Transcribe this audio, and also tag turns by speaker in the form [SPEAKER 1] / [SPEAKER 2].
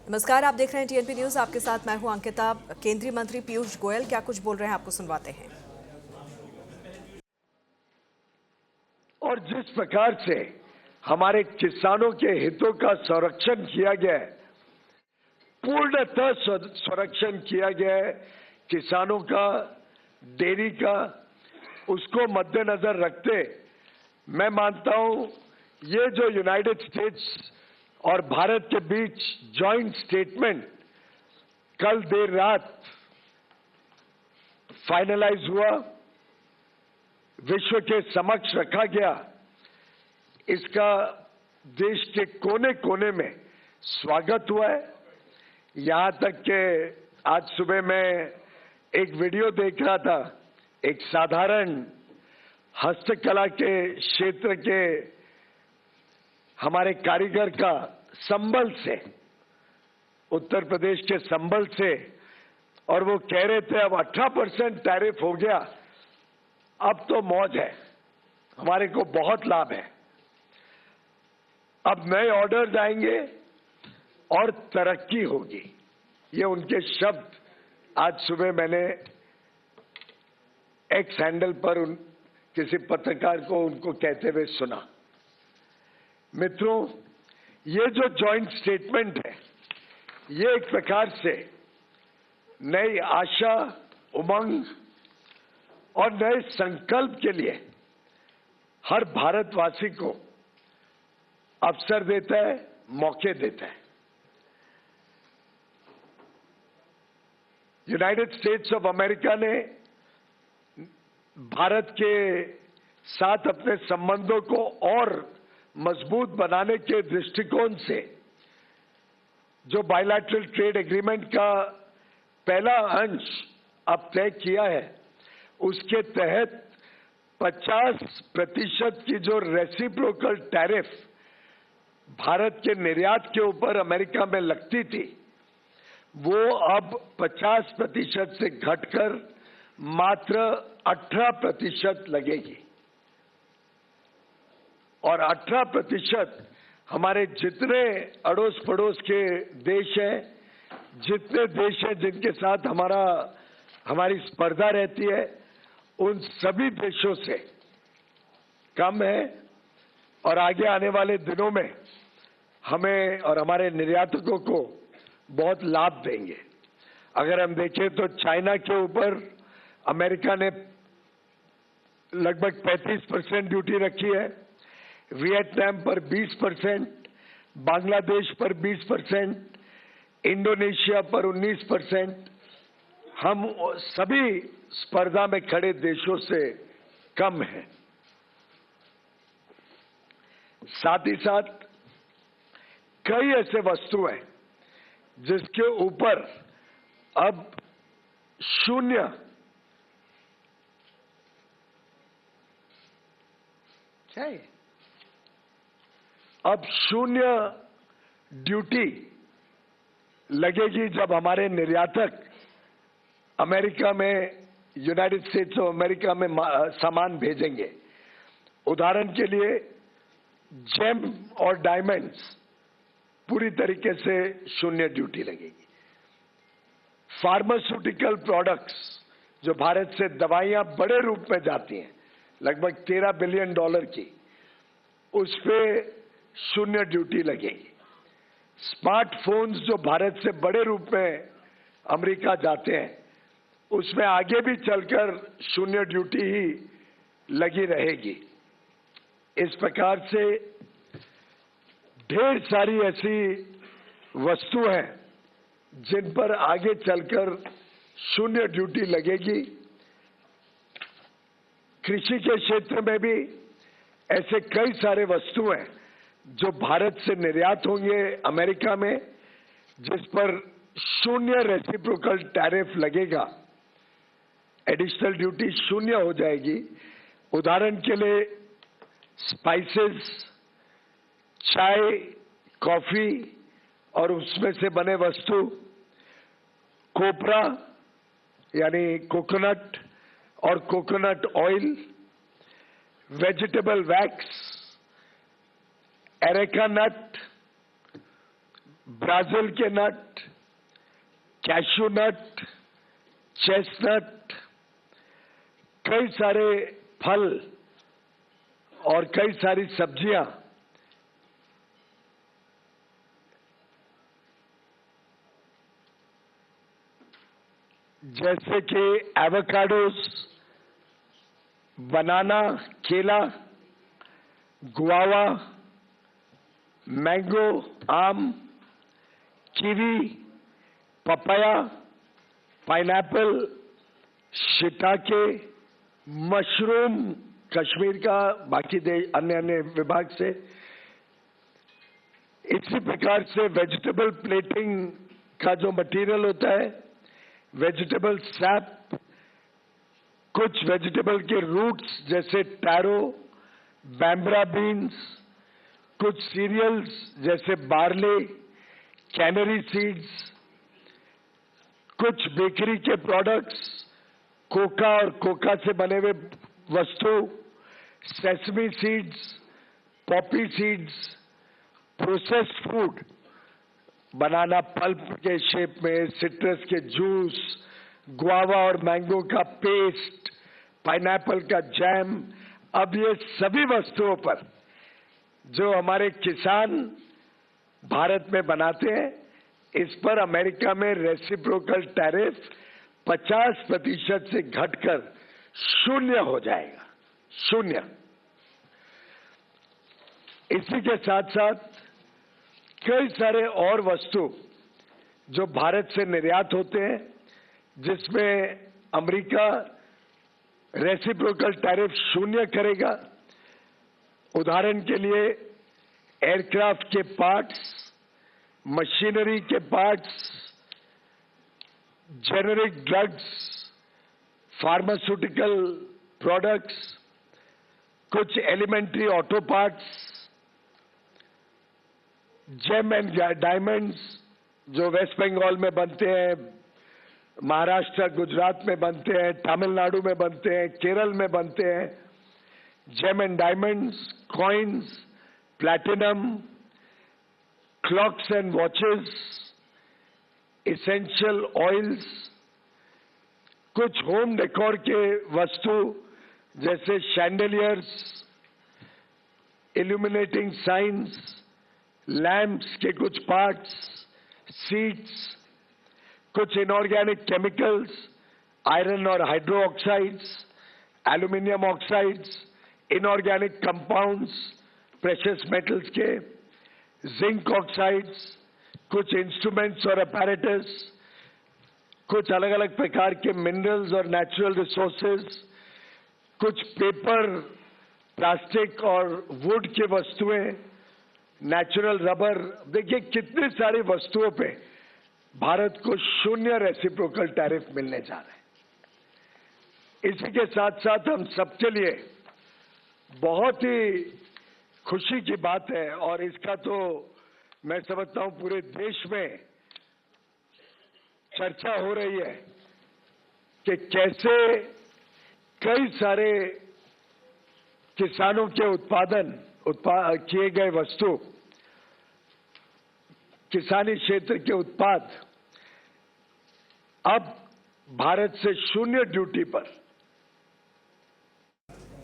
[SPEAKER 1] नमस्कार, आप देख रहे हैं टीएनपी न्यूज। आपके साथ मैं हूं अंकिता। केंद्रीय मंत्री पीयूष गोयल क्या कुछ बोल रहे हैं, आपको सुनवाते हैं।
[SPEAKER 2] और जिस प्रकार से हमारे किसानों के हितों का संरक्षण किया गया है, पूर्णतः संरक्षण किया गया है किसानों का, डेयरी का, उसको मद्देनजर रखते मैं मानता हूं ये जो यूनाइटेड स्टेट्स और भारत के बीच जॉइंट स्टेटमेंट कल देर रात फाइनलाइज हुआ, विश्व के समक्ष रखा गया, इसका देश के कोने कोने में स्वागत हुआ है। यहां तक कि आज सुबह मैं एक वीडियो देख रहा था, एक साधारण हस्तकला के क्षेत्र के हमारे कारीगर का संबल से, उत्तर प्रदेश के संबल से, और वो कह रहे थे अब 18% टैरिफ हो गया, अब तो मौज है, हमारे को बहुत लाभ है, अब नए ऑर्डर्स आएंगे और तरक्की होगी। ये उनके शब्द आज सुबह मैंने एक्स हैंडल पर किसी पत्रकार को उनको कहते हुए सुना। मित्रों, ये जो जॉइंट स्टेटमेंट है, ये एक प्रकार से नई आशा, उमंग और नए संकल्प के लिए हर भारतवासी को अवसर देता है, मौके देता है। यूनाइटेड स्टेट्स ऑफ अमेरिका ने भारत के साथ अपने संबंधों को और मजबूत बनाने के दृष्टिकोण से जो बायलैटरल ट्रेड एग्रीमेंट का पहला अंश अब तय किया है, उसके तहत 50% की जो रेसिप्रोकल टैरिफ भारत के निर्यात के ऊपर अमेरिका में लगती थी, वो अब 50% से घटकर मात्र 18% लगेगी। और 18% हमारे जितने अड़ोस पड़ोस के देश हैं, जितने देश हैं जिनके साथ हमारी स्पर्धा रहती है, उन सभी देशों से कम है और आगे आने वाले दिनों में हमें और हमारे निर्यातकों को बहुत लाभ देंगे। अगर हम देखें तो चाइना के ऊपर अमेरिका ने लगभग 35% ड्यूटी रखी है, वियतनाम पर 20%, बांग्लादेश पर 20%, इंडोनेशिया पर 19%, हम सभी स्पर्धा में खड़े देशों से कम हैं। साथ ही साथ कई ऐसे वस्तु हैं जिसके ऊपर अब शून्य ड्यूटी लगेगी जब हमारे निर्यातक अमेरिका में, यूनाइटेड स्टेट्स ऑफ अमेरिका में सामान भेजेंगे। उदाहरण के लिए जेम और डायमंड्स पूरी तरीके से शून्य ड्यूटी लगेगी। फार्मास्यूटिकल प्रोडक्ट्स, जो भारत से दवाइयां बड़े रूप में जाती हैं, लगभग $13 बिलियन की, उस पे शून्य ड्यूटी लगेगी। स्मार्टफोन्स जो भारत से बड़े रूप में अमेरिका जाते हैं, उसमें आगे भी चलकर शून्य ड्यूटी ही लगी रहेगी। इस प्रकार से ढेर सारी ऐसी वस्तु हैं जिन पर आगे चलकर शून्य ड्यूटी लगेगी। कृषि के क्षेत्र में भी ऐसे कई सारे वस्तु हैं जो भारत से निर्यात होंगे अमेरिका में, जिस पर शून्य रेसिप्रोकल टैरिफ लगेगा, एडिशनल ड्यूटी शून्य हो जाएगी। उदाहरण के लिए स्पाइसेस, चाय, कॉफी और उसमें से बने वस्तु, कोपरा यानी कोकोनट और coconut oil, vegetable wax, areca nut, Brazil के नट, कैशू नट, चेस्टनट, कई सारे फल और कई सारी सब्जियां जैसे कि एवोकाडोस, बनाना, केला, गुआवा, मैंगो, आम, kiwi, papaya, pineapple, shiitake, mushroom Kashmir का, बाकी अन्य विभाग से। इसी प्रकार से वेजिटेबल प्लेटिंग का जो मटेरियल होता है, वेजिटेबल सैप, कुछ वेजिटेबल के रूट्स जैसे टैरो, बैम्ब्रा बीन्स, कुछ सीरियल्स जैसे बार्ले, कैनरी सीड्स, कुछ बेकरी के प्रोडक्ट्स, कोका और कोका से बने हुए वस्तु, sesame seeds, poppy seeds, processed food, banana pulp के शेप में, सिट्रस के जूस, गुआवा और मैंगो का पेस्ट, पाइनएप्पल का जैम। अब ये सभी वस्तुओं पर जो हमारे किसान भारत में बनाते हैं, इस पर अमेरिका में रेसिप्रोकल टैरिफ 50% से घटकर 0 हो जाएगा, 0। इसी के साथ साथ कई सारे और वस्तु जो भारत से निर्यात होते हैं, जिसमें अमेरिका रेसिप्रोकल टैरिफ 0 करेगा। उदाहरण के लिए एयरक्राफ्ट के पार्ट्स, मशीनरी के parts, generic drugs, pharmaceutical products, कुछ elementary auto parts, gem and diamonds जो वेस्ट बंगाल में बनते हैं, महाराष्ट्र, गुजरात में बनते हैं, तमिलनाडु में बनते हैं, केरल में बनते हैं, gem and diamonds, coins, platinum, clocks and watches, essential oils, कुछ होम डेकोर के वस्तु जैसे शैंडलियर्स, इल्यूमिनेटिंग साइंस, लैंप्स के कुछ पार्ट्स, सीट्स, कुछ इनऑर्गेनिक केमिकल्स, आयरन और hydro oxides, aluminium oxides, inorganic compounds, precious metals के, जिंक ऑक्साइड्स, कुछ इंस्ट्रूमेंट्स और अपैरेटस, कुछ अलग अलग प्रकार के मिनरल्स और नेचुरल रिसोर्सेज, कुछ पेपर, प्लास्टिक और वुड की वस्तुएं, नेचुरल रबर। देखिए कितनी सारी वस्तुओं पे भारत को 0 रेसिप्रोकल टैरिफ मिलने जा रहा है। इसी के साथ साथ हम सबके लिए बहुत ही खुशी की बात है, और इसका तो मैं समझता हूं पूरे देश में चर्चा हो रही है कि कैसे कई सारे किसानों के किए गए वस्तु, किसानी क्षेत्र के उत्पाद अब भारत से 0 ड्यूटी पर